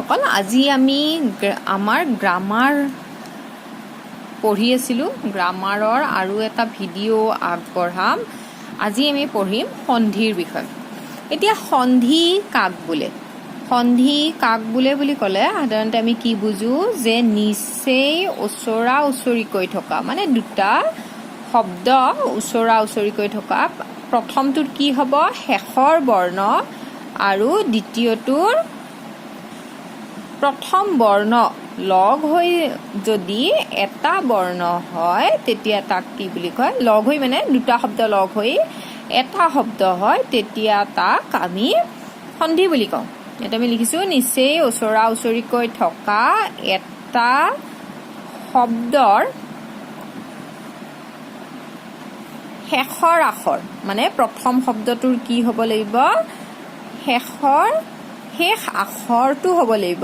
বন্ধুসকল, আজি আমি আমাৰ গ্ৰামাৰ পঢ়ি আছিলোঁ। গ্ৰামাৰৰ আৰু এটা ভিডিঅ' আগবঢ়াম। আজি আমি পঢ়িম সন্ধিৰ বিষয়ে। এতিয়া সন্ধি কাক বোলে? সন্ধি কাক বোলে বুলি ক'লে সাধাৰণতে আমি কি বুজো যে নিচেই ওচৰা ওচৰিকৈ থকা, মানে দুটা শব্দ ওচৰা ওচৰিকৈ থকা। প্ৰথমটোৰ কি হ'ব? শেষৰ বৰ্ণ আৰু দ্বিতীয়টোৰ প্ৰথম বৰ্ণ লগ হৈ যদি এটা বৰ্ণ হয় তেতিয়া তাক কি বুলি কয়? লগ হৈ মানে দুটা শব্দ লগ হৈ এটা শব্দ হয় তেতিয়া তাক আমি সন্ধি বুলি কওঁ। এটা আমি লিখিছো নিচেই ওচৰা ওচৰিকৈ থকা এটা শব্দৰ শেষৰ আখৰ, মানে প্ৰথম শব্দটোৰ কি হ'ব লাগিব? শেষ আখৰটো হ'ব লাগিব।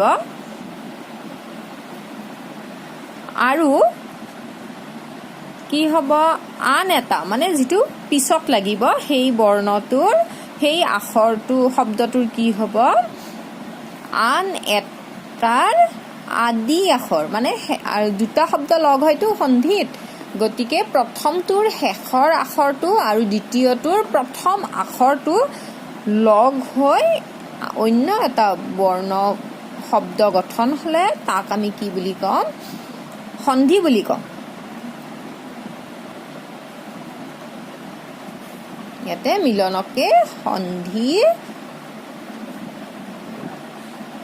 আৰু কি হ'ব? আন এটা, মানে যিটো পিছত লাগিব সেই বৰ্ণটোৰ সেই আখৰটো শব্দটোৰ কি হ'ব? আন এটাৰ আদি আখৰ, মানে দুটা শব্দ লগ হয়তো সন্ধিত, গতিকে প্ৰথমটোৰ শেষৰ আখৰটো আৰু দ্বিতীয়টোৰ প্ৰথম আখৰটো লগ হৈ অন্য এটা বৰ্ণ শব্দ গঠন হ'লে তাক আমি কি বুলি কওঁ? সন্ধি বুলি কওঁ। ইয়াতে মিলনকে সন্ধি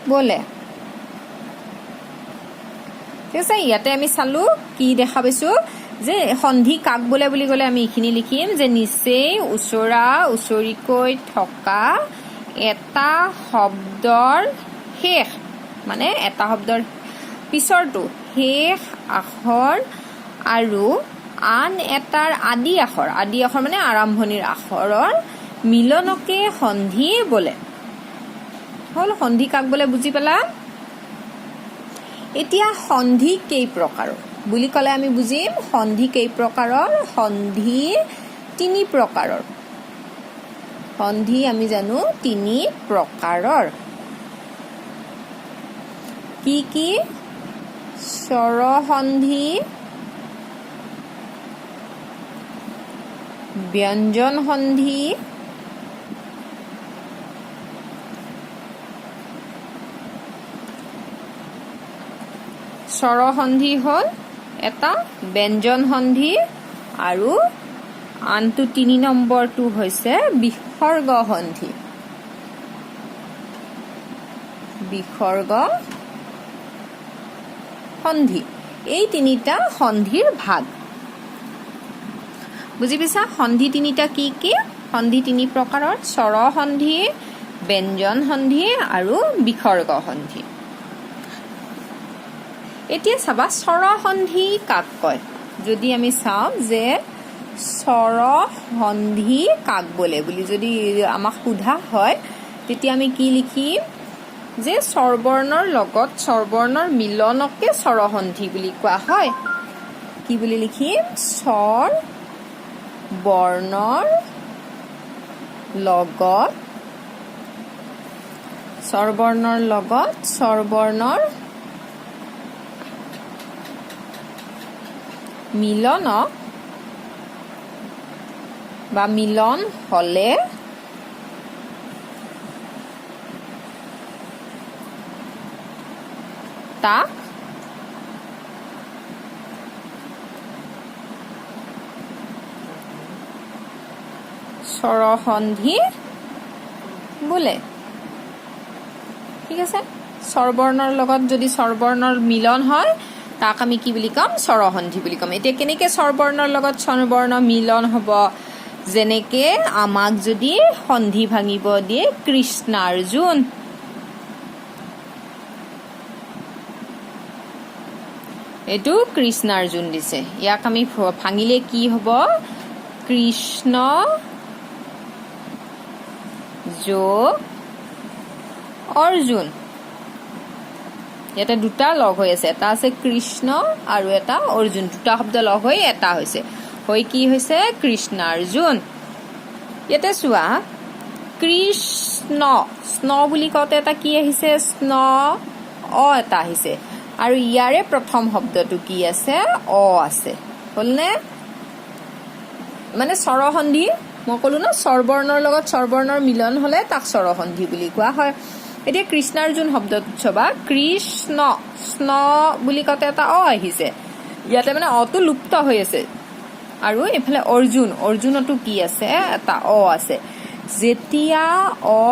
বোলে। ঠিক আছে, ইয়াতে আমি চালো কি দেখা পাইছো যে সন্ধি কাক বোলে বুলি ক'লে আমি এইখিনি লিখিম যে নিচেই ওচৰা ওচৰিকৈ থকা এটা শব্দৰ শেষ, মানে এটা শব্দৰ পিছৰটো শেষ আখৰ আৰু আন এটাৰ আদি আখৰ মানে আৰম্ভণিৰ আখৰৰ মিলনকে সন্ধি বোলে। হ'ল সন্ধি কাক বোলে বুজি পালা? এতিয়া সন্ধি কেই প্ৰকাৰৰ বুলি ক'লে আমি বুজিম সন্ধি কেই প্ৰকাৰৰ? সন্ধি তিনি প্ৰকাৰৰ। সন্ধি আমি জানো তিনি প্ৰকাৰৰ। কি কি? স্বৰসন্ধি, ব্যঞ্জন সন্ধি, স্বৰসন্ধি হ'ল এটা, ব্যঞ্জন সন্ধি আৰু আনটো ৩ নম্বৰটো হৈছে বিসৰ্গ সন্ধি। বিসৰ্গ সন্ধি, এই তিনিটা সন্ধিৰ ভাগ। বুজি পাইছা? সন্ধি তিনিটা কি কি? সন্ধি তিনি প্ৰকাৰৰ: স্বৰসন্ধি, ব্যঞ্জন সন্ধি আৰু বিসৰ্গ সন্ধি। এতিয়া চাবা স্বৰসন্ধি কাক কয়? যদি আমি চাওঁ যে স্বৰসন্ধি কাক বোলে বুলি যদি আমাক সোধা হয় তেতিয়া আমি কি লিখিম? যে স্বৰবৰ্ণৰ লগত স্বৰবৰ্ণৰ মিলনকে স্বৰসন্ধি বুলি কোৱা হয়। কি বুলি লিখিম? স্বৰ বৰ্ণৰ লগত স্বৰবৰ্ণৰ মিলনক বা মিলন হলে তাক স্বৰসন্ধি বোলে। ঠিক আছে, স্বৰবৰ্ণৰ লগত যদি স্বৰবৰ্ণৰ মিলন হয় তাক আমি কি বুলি ক'ম? স্বৰসন্ধি বুলি ক'ম। এতিয়া কেনেকে স্বৰবৰ্ণৰ লগত স্বৰবৰ্ণ মিলন হ'ব? যেনেকে আমাক যদি সন্ধি ভাঙিব দিয়ে কৃষ্ণাৰ্জুন, এইটো কৃষ্ণাৰ্জুন দিছে, ইয়াক আমি ভাঙিলে কি হ'ব? কৃষ্ণ যোগ অৰ্জুন। ইয়াতে দুটা লগ হৈ আছে, এটা আছে কৃষ্ণ আৰু এটা অৰ্জুন, দুটা শব্দ লগ হৈ এটা হৈছে, হৈ কি হৈছে? কৃষ্ণাৰ্জুন। ইয়াতে চোৱা কৃষ্ণ, স্ন বুলি কওঁতে এটা কি আহিছে? স্ন অ এটা আহিছে আৰু ইয়াৰে প্ৰথম শব্দটো কি আছে অ আছে হলনে মানে স্বৰসন্ধি মই কলো না স্বৰবৰ্ণৰ লগত স্বৰবৰ্ণৰ মিলন হলে তাক স্বৰসন্ধি বুলি কোৱা হয় এতিয়া কৃষ্ণাৰ্জুন শব্দটো চাবা কৃষ্ণ স্ন বুলি কতে এটা অ আহিছে ইয়াতে মানে অটো লুপ্ত হৈ আছে আৰু এফালে অৰ্জুন অৰ্জুনতো কি আছে এটা অ আছে যেতিয়া অ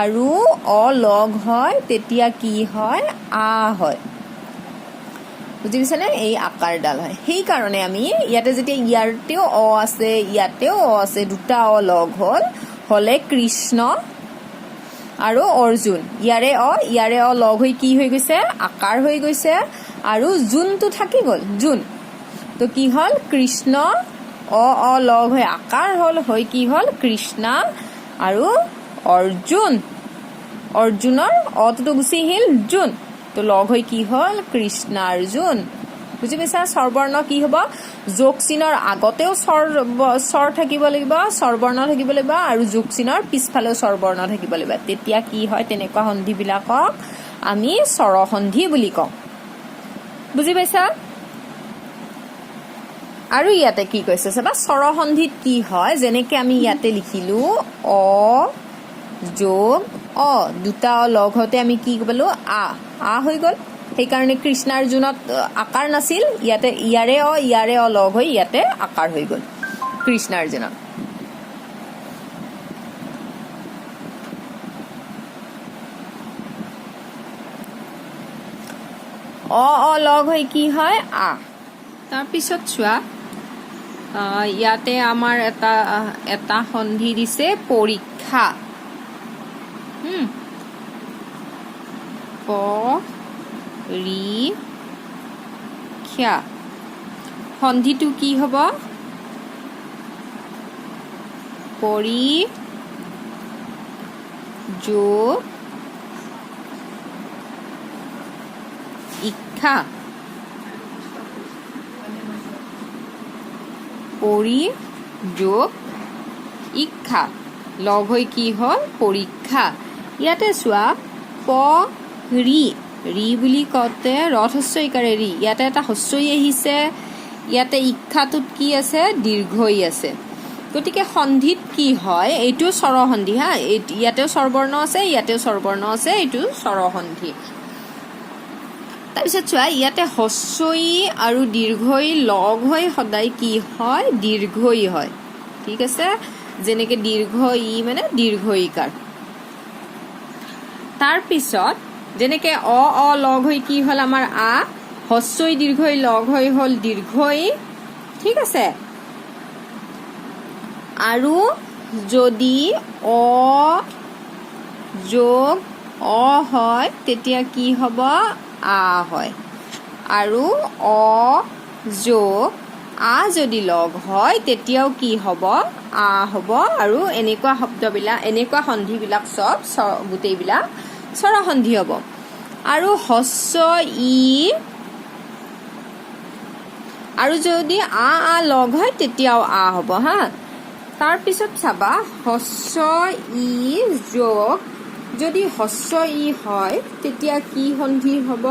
আৰু অ লগ হয় তেতিয়া কি হয় আ হয় বুজি পাইছানে এই আকাৰডাল হয় সেই কাৰণে আমি ইয়াতে যেতিয়া ইয়াতেও অ আছে ইয়াতেও অ আছে দুটা অ লগ হলে কৃষ্ণ আৰু অৰ্জুন ইয়াৰে অ লগ হৈ কি হৈ গৈছে আকাৰ হৈ গৈছে আৰু জুনটো থাকি গল জুন তো কি হল কৃষ্ণ অ লগ হৈ আকাৰ হল হৈ কি হল কৃষ্ণা আৰু অৰ্জুন অৰ্জুনৰ অটো গুচি আহিল জুন তো লগ হৈ কি হল কৃষ্ণাৰ্জুন বুজি পাইছা স্বৰবৰ্ণ কি হব যোগ চিনৰ আগতেও স্বৰ থাকিব লাগিব স্বৰবৰ্ণ থাকিব লাগিব আৰু যোগ চিনৰ পিছফালেও স্বৰবৰ্ণ থাকিব লাগিব তেতিয়া কি হয় তেনেকুৱা সন্ধি বিলাকক আমি স্বৰসন্ধি বুলি কওঁ বুজি পাইছা আৰু ইয়াতে কি কৈছে চাবা স্বৰসন্ধিত কি হয় যেনেকে আমি ইয়াতে লিখিলো অ যোগ অ দুটা অ লগ হতে আমি কি কলো আ হৈ গল সেইকাৰণে কৃষ্ণাৰ্জুনত আকাৰ নাছিল ইয়াতে ইয়াৰে অ লগ হৈ ইয়াতে আকাৰ হৈ গল কৃষ্ণাৰ্জুনত অ লগ হৈ কি হয় আ তাৰপিছত চোৱা ইয়াতে আমাৰ এটা সন্ধি দিছে পৰীক্ষা পৰীক্ষা সন্ধিটো কি হব পৰি যোগ ইক্ষা পৰি যোগ ইক্ষা লগ হৈ কি হল পৰীক্ষা ইয়াতে চোৱা প ৰি বুলি কওঁতে ৰথ হস্য ইকাৰে ৰি ইয়াতে এটা হস্যই আহিছে ইয়াতে ইক্ষাটোত কি আছে দীৰ্ঘই আছে গতিকে সন্ধিত কি হয় এইটো স্বৰসন্ধি হা ইয়াতেও স্বৰবৰ্ণ আছে ইয়াতেও স্বৰবৰ্ণ আছে এইটো স্বৰসন্ধি তাৰপিছত চোৱা ইয়াতে হস্যই আৰু দীৰ্ঘই লগ হৈ সদায় কি হয় দীৰ্ঘই হয় ঠিক আছে যেনেকে দীৰ্ঘ ই মানে দীৰ্ঘ ইকাৰ তাৰপিছত যেনেকে অ লগ হৈ কি হল আমাৰ আ হস্যই দীৰ্ঘই লগ হৈ হল দীৰ্ঘই ঠিক আছে আৰু যদি অ যোগ অ হয় তেতিয়া কি হব আ হয় আৰু অ যোগ আ যদি লগ হয় তেতিয়াও কি হব আ হব আৰু এনেকুৱা শব্দবিলাক এনেকুৱা সন্ধিবিলাক চব গোটেইবিলাক স্বৰসন্ধি হব আৰু হস্য ই আৰু যদি আ লগ হয় তেতিয়াও আ হব হা তাৰপিছত চাবা হস্য ই যোগ যদি হস্য ই হয় তেতিয়া কি সন্ধি হব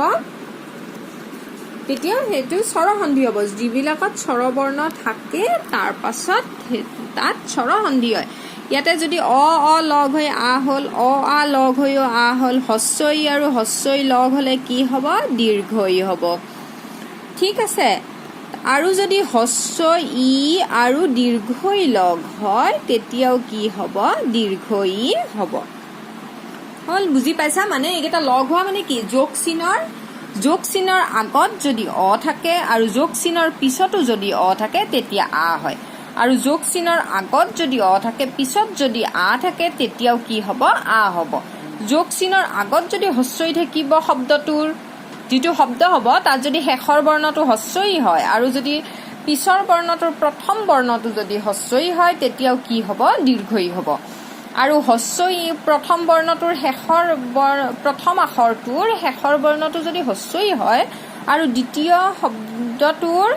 তেতিয়া সেইটো স্বৰসন্ধি হব যিবিলাকত স্বৰবৰ্ণ থাকে তাৰ পাছত তাত স্বৰসন্ধি হয় ইয়াতে যদি অ লগ হৈ আ হল আ লগ হৈও আ হল হস্য ই আৰু হস্য ই লগ হলে কি হব দীৰ্ঘই হব ঠিক আছে আৰু যদি হস্য ই আৰু দীৰ্ঘই লগ হয় তেতিয়াও কি হব দীৰ্ঘই হব হল বুজি পাইছা মানে এইকেইটা লগ হোৱা মানে কি যোগ চিনৰ আগত যদি অ থাকে আৰু যোগ চিনৰ পিছতো যদি অ থাকে তেতিয়া আ হয় আৰু যোগ চিনৰ আগত যদি অ থাকে পিছত যদি আ থাকে তেতিয়াও কি হব আ হব যোগ চিনৰ আগত যদি হস্যই থাকিব শব্দটোৰ যিটো শব্দ হব তাত যদি শেষৰ বৰ্ণটো হস্যই হয় আৰু যদি পিছৰ বৰ্ণটোৰ প্ৰথম বৰ্ণটো যদি হস্যই হয় তেতিয়াও কি হব দীৰ্ঘই হব আৰু হস্যই প্ৰথম বৰ্ণটোৰ প্ৰথম আখৰটোৰ শেষৰ বৰ্ণটো যদি হস্যই হয় আৰু দ্বিতীয় শব্দটোৰ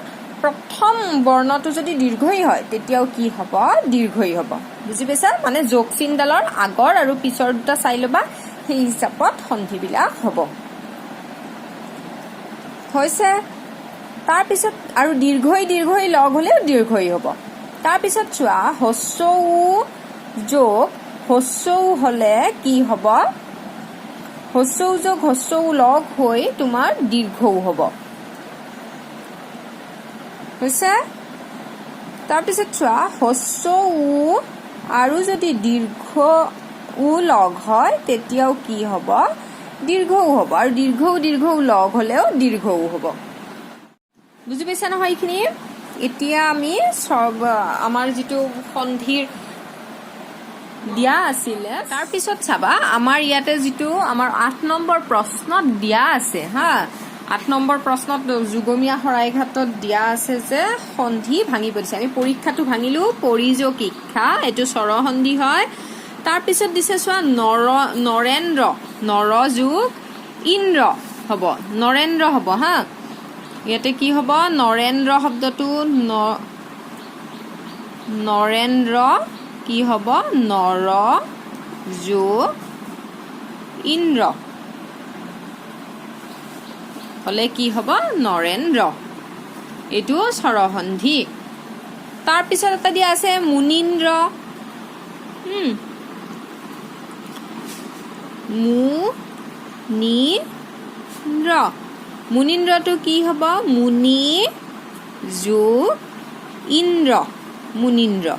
প্ৰথম বৰ্ণটো যদি দীৰ্ঘই হয় তেতিয়াও কি হব দীৰ্ঘই হব বুজি পাইছা মানে যোগ চিনডালৰ আগৰ আৰু পিছৰ দুটা চাই লবা সেই হিচাপত সন্ধিবিলাক হব হৈছে তাৰপিছত আৰু দীৰ্ঘই লগ হ'লেও দীৰ্ঘই হ'ব তাৰপিছত চোৱা হস্ৰ উ যোগ হস্ৰ উ হ'লে কি হ'ব হস্ৰ উ যোগ হস্ৰ উ লগ হৈ তোমাৰ দীৰ্ঘ উ হ'ব হৈছে তাৰপিছত চোৱা হস্ৰ উ আৰু যদি দীৰ্ঘ উ লগ হয় তেতিয়াও কি হ'ব দীৰ্ঘ উ হ'ব আৰু দীৰ্ঘ উ লগ হ'লেও দীৰ্ঘ উ হ'ব বুজি পাইছা নহয় এইখিনি এতিয়া আমি আমাৰ যিটো সন্ধিৰ দিয়া আছিলে তাৰপিছত চাবা আমাৰ ইয়াতে যিটো আমাৰ 8 নম্বৰ প্ৰশ্নত দিয়া আছে হা 8 নম্বৰ প্ৰশ্নত যুগমীয়া শৰাইঘাটত দিয়া আছে যে সন্ধি ভাঙিব দিছে আমি পৰীক্ষাটো ভাঙিলো পৰিযোগ ইক্ষা এইটো স্বৰসন্ধি হয় তাৰপিছত দিছে চোৱা নৰেন্দ্ৰ নৰ যোগ ইন্দ্ৰ হ'ব নৰেন্দ্ৰ হ'ব হা ইয়াতে কি হ'ব নৰেন্দ্ৰ শব্দটো নৰেন্দ্ৰ কি হ'ব নৰ যোগ ইন্দ্ৰ হলে কি হ'ব নৰেন্দ্ৰ এইটো স্বৰসন্ধি তাৰপিছত এটা দিয়া আছে মুনীন্দ্ৰ মুনীন্দ্ৰটো কি হ'ব মুনি যোগ ইন্দ্ৰ মুনীন্দ্ৰ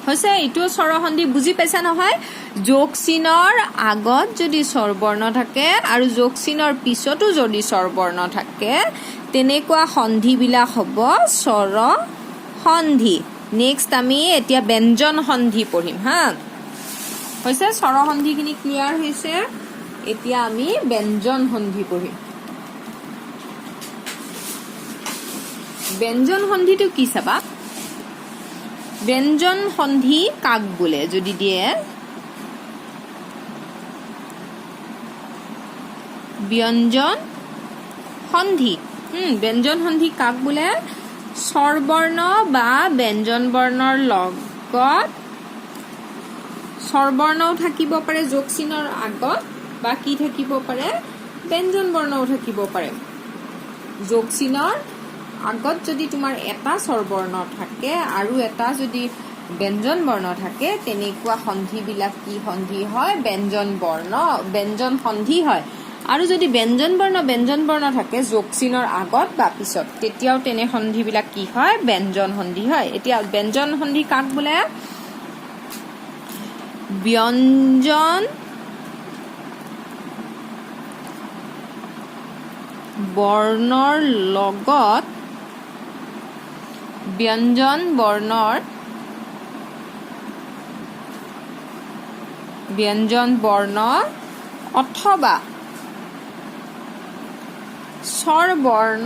হৈছে এইটো স্বৰসন্ধি বুজি পাইছা নহয় যোগ চিনৰ আগত যদি স্বৰবৰ্ণ থাকে আৰু যোগ চিনৰ পিছতো যদি স্বৰবৰ্ণ থাকে তেনেকুৱা সন্ধিবিলাক হ'ব স্বৰসন্ধি নেক্সট আমি এতিয়া ব্যঞ্জন সন্ধি পঢ়িম হা হৈছে স্বৰসন্ধিখিনি ক্লিয়াৰ হৈছে এতিয়া আমি ব্যঞ্জন সন্ধি পঢ়িম ব্যঞ্জন সন্ধিটো কি চাবা ব্যঞ্জন সন্ধি কাক বোলে যদি দিয়ে ব্যঞ্জন সন্ধি ব্যঞ্জন সন্ধি কাক বোলে স্বৰবৰ্ণ বা ব্যঞ্জন বৰ্ণৰ লগত স্বৰবৰ্ণও থাকিব পাৰে যোগ চিনৰ আগত বা কি থাকিব পাৰে ব্যঞ্জন বৰ্ণও থাকিব পাৰে যোগ চিনৰ আগত যদি তোমাৰ এটা স্বৰবৰ্ণ থাকে আৰু এটা যদি ব্যঞ্জন বৰ্ণ থাকে তেনেকুৱা সন্ধিবিলাক কি সন্ধি হয় ব্যঞ্জন বৰ্ণ ব্যঞ্জন সন্ধি হয় আৰু যদি ব্যঞ্জন বৰ্ণ থাকে যোগ চিনৰ আগত বা পিছত তেতিয়াও তেনে সন্ধিবিলাক কি হয় ব্যঞ্জন সন্ধি হয় এতিয়া ব্যঞ্জন সন্ধি কাক বোলে ব্যঞ্জন বৰ্ণৰ লগত ব্যঞ্জন বৰ্ণ অথবা স্বৰবৰ্ণ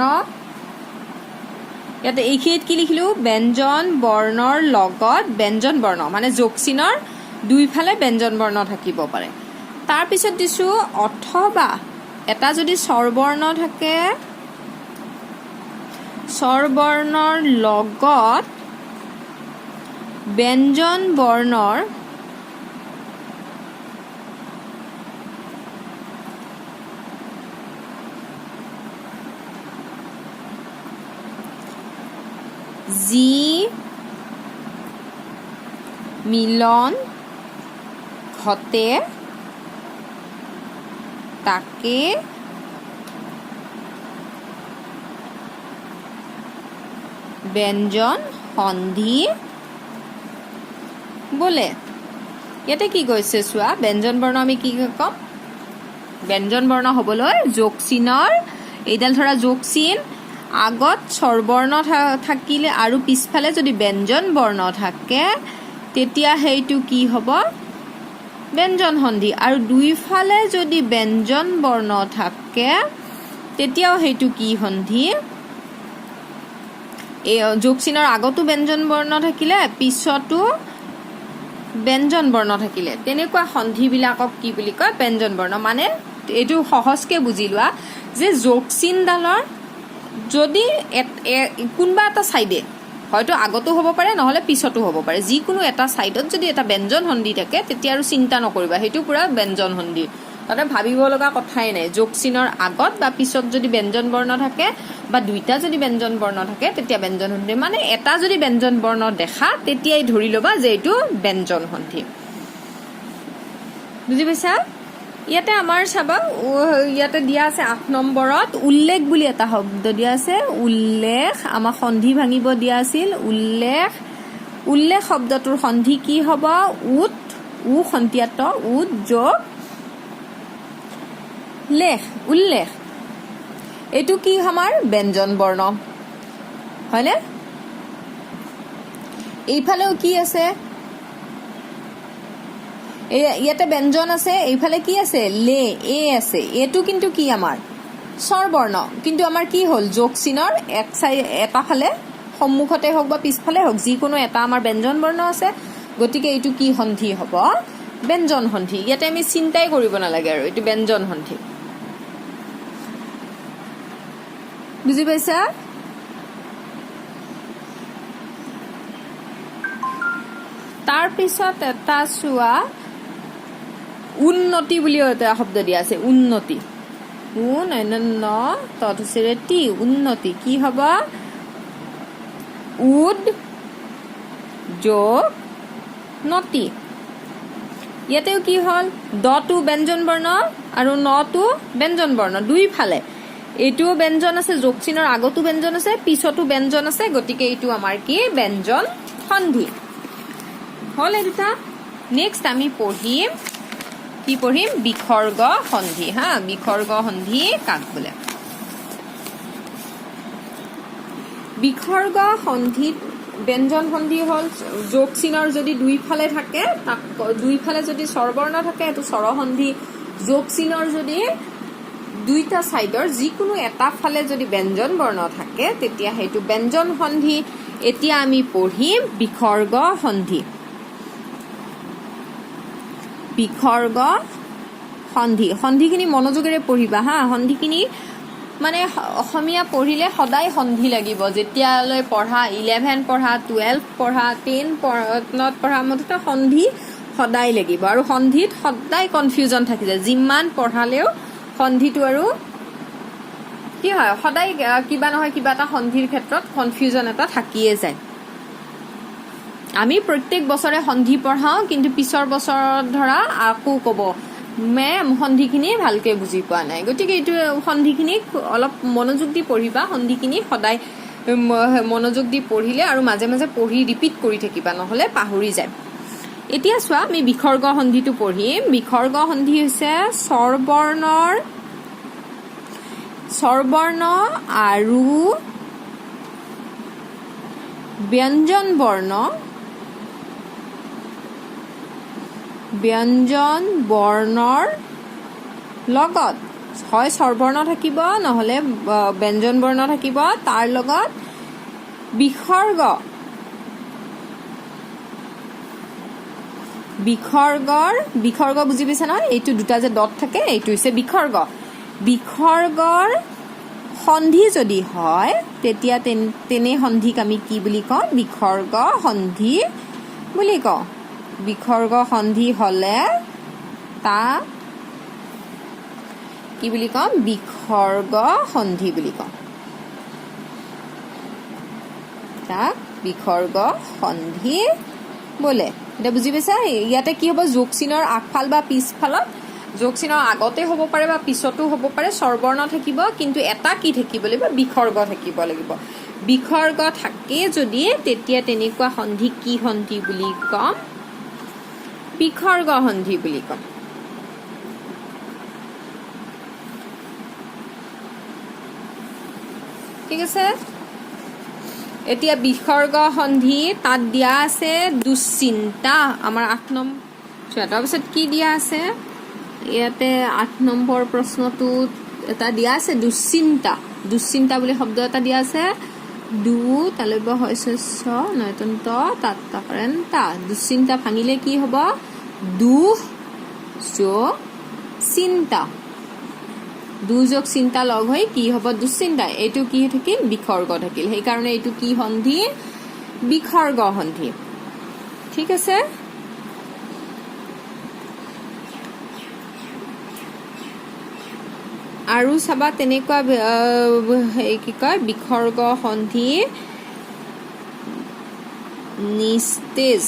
ইয়াতে এইখিনিত কি লিখিলো ব্যঞ্জন বৰ্ণৰ লগত ব্যঞ্জন বৰ্ণ মানে যোগ চিনৰ দুইফালে ব্যঞ্জন বৰ্ণ থাকিব পাৰে তাৰপিছত দিছো অথবা এটা যদি স্বৰবৰ্ণ থাকে স্বৰবৰ্ণৰ লগত ব্যঞ্জন বৰ্ণৰ যি মিলন ঘটে তাকে ব্যঞ্জন সন্ধি বোলে ইয়াতে কি কৈছে চোৱা ব্যঞ্জন বৰ্ণ আমি কি কম ব্যঞ্জন বৰ্ণ হ'বলৈ যোগ চিনৰ এইডাল ধৰা যোগ চিন আগত স্বৰবৰ্ণ থাকিলে আৰু পিছফালে যদি ব্যঞ্জন বৰ্ণ থাকে তেতিয়া সেইটো কি হ'ব ব্যঞ্জন সন্ধি আৰু দুইফালে যদি ব্যঞ্জন বৰ্ণ থাকে তেতিয়াও সেইটো কি সন্ধি এই যোগ চিনৰ আগতো ব্যঞ্জন বৰ্ণ থাকিলে পিছতো ব্যঞ্জন বৰ্ণ থাকিলে তেনেকুৱা সন্ধিবিলাকক কি বুলি কয় ব্যঞ্জন বৰ্ণ মানে এইটো সহজকে বুজি লোৱা যে যোগ চিনডালৰ যদি কোনবা এটা সাইডে হয়তো আগতো হ'ব পাৰে নহলে পিছতো হ'ব পাৰে যিকোনো এটা সাইডত যদি এটা ব্যঞ্জন সন্ধি থাকে তেতিয়া আৰু চিন্তা নকৰিবা সেইটো পুৰা ব্যঞ্জন সন্ধি তাতে ভাবিব লগা কথাই নাই যোগ চিনৰ আগত বা পিছত যদি ব্যঞ্জন বৰ্ণ থাকে বা দুইটা যদি ব্যঞ্জন বৰ্ণ থাকে তেতিয়া ব্যঞ্জন সন্ধি মানে এটা যদি ব্যঞ্জন বৰ্ণ দেখা তেতিয়াই ধৰি ল'বা যে এইটো ব্যঞ্জন সন্ধি বুজি পাইছা ইয়াতে আমাৰ চাবা ইয়াতে দিয়া আছে 8 নম্বৰত উল্লেখ বুলি এটা শব্দ দিয়া আছে উল্লেখ আমাৰ সন্ধি ভাঙিব দিয়া আছিল উল্লেখ উল্লেখ শব্দটোৰ সন্ধি কি হ'ব উত উ সন্ধিয়াত উত যোগ লেখ উল্লেখ এইটো কি আমাৰ ব্যঞ্জন বৰ্ণ হয়নে এইফালেও কি আছে ইয়াতে ব্যঞ্জন আছে এইফালে কি আছে লে এ আছে এটো কিন্তু কি আমাৰ স্বৰ বৰ্ণ কিন্তু আমাৰ কি হ'ল যোগ চিনৰ এক চাই এটা ফালে সম্মুখতে হোক বা পিছফালে হোক যিকোনো এটা আমাৰ ব্যঞ্জন বৰ্ণ আছে গতিকে এইটো কি সন্ধি হ'ব ব্যঞ্জন সন্ধি ইয়াতে আমি চিন্তাই কৰিব নালাগে আৰু এইটো ব্যঞ্জন সন্ধি বুজি পাইছা তাৰ পিছত এটা চোৱা উন্নতি বুলি এটা শব্দ দিয়া আছে উন্নতি ন তথসিৰে টি উন্নতি কি হ'ব উদ যোগ নতি ইয়াতেও কি হ'ল দটো ব্যঞ্জন বৰ্ণ আৰু নটো ব্যঞ্জন বৰ্ণ দুই ফালে এইটোও ব্যঞ্জন আছে যোগ চিনৰ আগতো ব্যঞ্জন আছে পিছতো ব্যঞ্জন আছে গতিকে এইটো আমাৰ কি ব্যঞ্জন সন্ধি হল এটা নেক্সট আমি পঢ়িম কি পঢ়িম বিসৰ্গ সন্ধি হা বিসৰ্গ সন্ধি কাক বোলে বিসৰ্গ সন্ধিত ব্যঞ্জন সন্ধি হল যোগ চিনৰ যদি দুই ফালে থাকে তাক দুই ফালে যদি স্বৰবৰ্ণ থাকে এটো স্বৰ সন্ধি যোগ চিনৰ যদি দুইটা সাইডৰ যিকোনো এটা ফালে যদি ব্যঞ্জন বৰ্ণ থাকে তেতিয়া হেতু ব্যঞ্জন সন্ধি এতিয়া আমি পঢ়িম বিসৰ্গ সন্ধি বিসৰ্গ সন্ধি সন্ধিখিনি মনোযোগেৰে পঢ়িবা হা সন্ধিখিনি মানে অসমীয়া পঢ়িলে সদায় সন্ধি লাগিব যেতিয়ালৈ পঢ়া 11 পঢ়া 12 পঢ়া 10 পঢ়া মতে সন্ধি সদায় লাগিব আৰু সন্ধিত সদায় কনফিউজন থাকি যায় যিমান পঢ়ালেও সন্ধিটো আৰু কি হয় সদায় কিবা নহয় কিবা এটা সন্ধিৰ ক্ষেত্ৰত কনফিউজন এটা থাকিয়ে যায় আমি প্ৰত্যেক বছৰে সন্ধি পঢ়াও কিন্তু পিছৰ বছৰত ধৰা আকৌ ক'ব মেম সন্ধিখিনি ভালকে বুজি পোৱা নাই গতিকে এইটো সন্ধিখিনি অলপ মনোযোগ দি পঢ়িবা সন্ধিখিনি সদায় মনোযোগ দি পঢ়িলে আৰু মাজে মাজে পঢ়ি ৰিপিট কৰি থাকিবা নহলে পাহৰি যায় এতিয়া চোৱা আমি বিসৰ্গ সন্ধিটো পঢ়িম বিসৰ্গ সন্ধি হৈছে স্বৰবৰ্ণ আৰু ব্যঞ্জন বৰ্ণৰ লগত হয় স্বৰবৰ্ণ থাকিব নহলে ব্যঞ্জন বৰ্ণ থাকিব তাৰ লগত বিসৰ্গ বুজি পাইছা নহয় এইটো দুটা যে ডট থাকে এইটো হৈছে বিসৰ্গৰ সন্ধি যদি হয় তেতিয়া তেনে সন্ধিক আমি কি বুলি কওঁ বিসৰ্গ সন্ধি বুলি কওঁ বিসৰ্গ সন্ধি হলে তা কি বুলি কওঁ বিসৰ্গ সন্ধি বুলি কওঁ তাক বিসৰ্গ সন্ধি বোলে এটা বুজি পাইছা ইয়াতে কি হ'ব যোগ চিনৰ আগফাল বা পিছফালত যোগ চিনৰ আগতে হ'ব পাৰে বা পিছতো হ'ব পাৰে স্বৰবৰ্ণ থাকিব কিন্তু এটা কি থাকিব লাগিব বিসৰ্গ থাকিব লাগিব বিসৰ্গ থাকে যদি তেতিয়া তেনেকুৱা সন্ধি কি সন্ধি বুলি কম বিসৰ্গ সন্ধি বুলি কম ঠিক আছে এতিয়া বিসৰ্গ সন্ধি তাত দিয়া আছে দুশ্চিন্তা আমাৰ 8 নম্বৰ তাৰপিছত কি দিয়া আছে ইয়াতে 8 নম্বৰ প্ৰশ্নটোত এটা দিয়া আছে দুশ্চিন্তা বুলি শব্দ এটা দিয়া আছে দু তালব্য হৈছে ছ নয়তন্ত তাত তাকৰেন তা দুশ্চিন্তা ভাঙিলে কি হ'ব দুখ যোগ চিন্তা দুযোগ চিন্তা লগ হৈ কি হ'ব দুশ্চিন্তা এইটো কি থাকিল বিসৰ্গ থাকিল সেই কাৰণে এইটো কি সন্ধি বিসৰ্গ সন্ধি ঠিক আছে আৰু চাবা তেনেকুৱা কি কয় বিসৰ্গ সন্ধি নিস্তেজ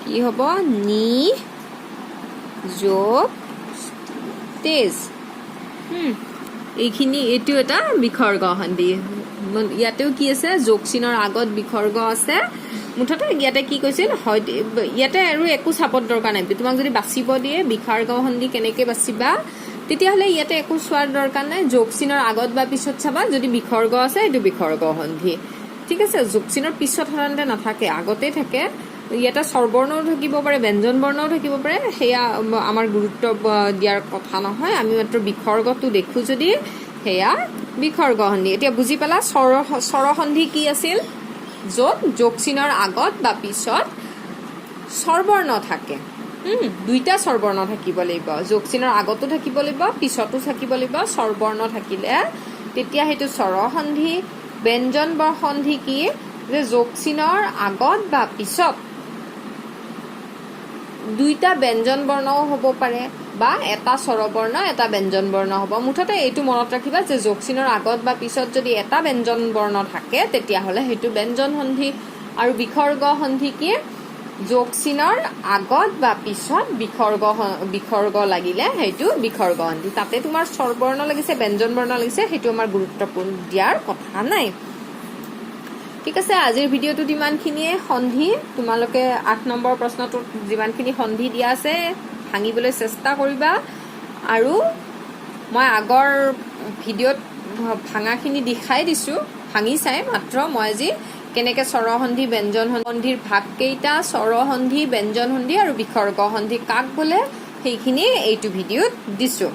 কি হ'ব নি যোগ তেজ এইখিনি এইটো এটা বিসৰ্গ সন্ধি ইয়াতেও কি আছে যোগ চিনৰ আগত বিসৰ্গ আছে মুঠতে ইয়াতে কি কৈছিল হয়তো ইয়াতে আৰু একো চাপত দৰকাৰ নাই তোমাক যদি বাচিব দিয়ে বিসৰ্গ সন্ধি কেনেকে বাচিবা তেতিয়াহ'লে ইয়াতে একো চোৱাৰ দৰকাৰ নাই যোগ চিনৰ আগত বা পিছত চাবা যদি বিসৰ্গ আছে এইটো বিসৰ্গ সন্ধি ঠিক আছে যোগ চিনৰ পিছত সাধাৰণতে নাথাকে আগতে থাকে ইয়াতে স্বৰবৰ্ণও থাকিব পাৰে ব্যঞ্জন বৰ্ণও থাকিব পাৰে সেয়া আমাৰ গুৰুত্ব দিয়াৰ কথা নহয় আমি মাত্ৰ বিসৰ্গটো দেখো যদি সেয়া বিসৰ্গ সন্ধি এতিয়া বুজি পালা স্বৰসন্ধি কি আছিল য'ত যোগ চিনৰ আগত বা পিছত স্বৰবৰ্ণ থাকে দুইটা স্বৰবৰ্ণ থাকিব লাগিব যোগ চিনৰ আগতো থাকিব লাগিব পিছতো থাকিব লাগিব স্বৰবৰ্ণ থাকিলে তেতিয়া সেইটো স্বৰসন্ধি ব্যঞ্জন সন্ধি কি যে যোগ চিনৰ আগত বা পিছত দুইটা ব্যঞ্জন বৰ্ণও হ'ব পাৰে বা এটা স্বৰবৰ্ণ এটা ব্যঞ্জন বৰ্ণ হ'ব মুঠতে এইটো মনত ৰাখিবা যে যোগ চিনৰ আগত বা পিছত যদি এটা ব্যঞ্জন বৰ্ণ থাকে তেতিয়াহ'লে সেইটো ব্যঞ্জন সন্ধি আৰু বিসৰ্গ সন্ধি কি যোগ চিনৰ আগত বা পিছত বিসৰ্গ লাগিলে সেইটো বিসৰ্গ সন্ধি তাতে তোমাৰ স্বৰবৰ্ণ লাগিছে ব্যঞ্জন বৰ্ণ লাগিছে সেইটো আমাৰ গুৰুত্বপূৰ্ণ দিয়াৰ কথা নাই ঠিক আছে আজিৰ ভিডিঅ'টোত ইমানখিনিয়ে সন্ধি তোমালোকে 8 নম্বৰ প্ৰশ্নটোত যিমানখিনি সন্ধি দিয়া আছে ভাঙিবলৈ চেষ্টা কৰিবা আৰু মই আগৰ ভিডিঅ'ত ভাঙাখিনি দেখাই দিছো ভাঙি চাই মাত্ৰ মই আজি কেনেকে স্বৰসন্ধি ব্যঞ্জন সন্ধিৰ ভাগ কেইটা স্বৰসন্ধি ব্যঞ্জন সন্ধি আৰু বিসৰ্গ সন্ধি কাক বোলে সেইখিনি এইটো ভিডিঅ'ত দিছো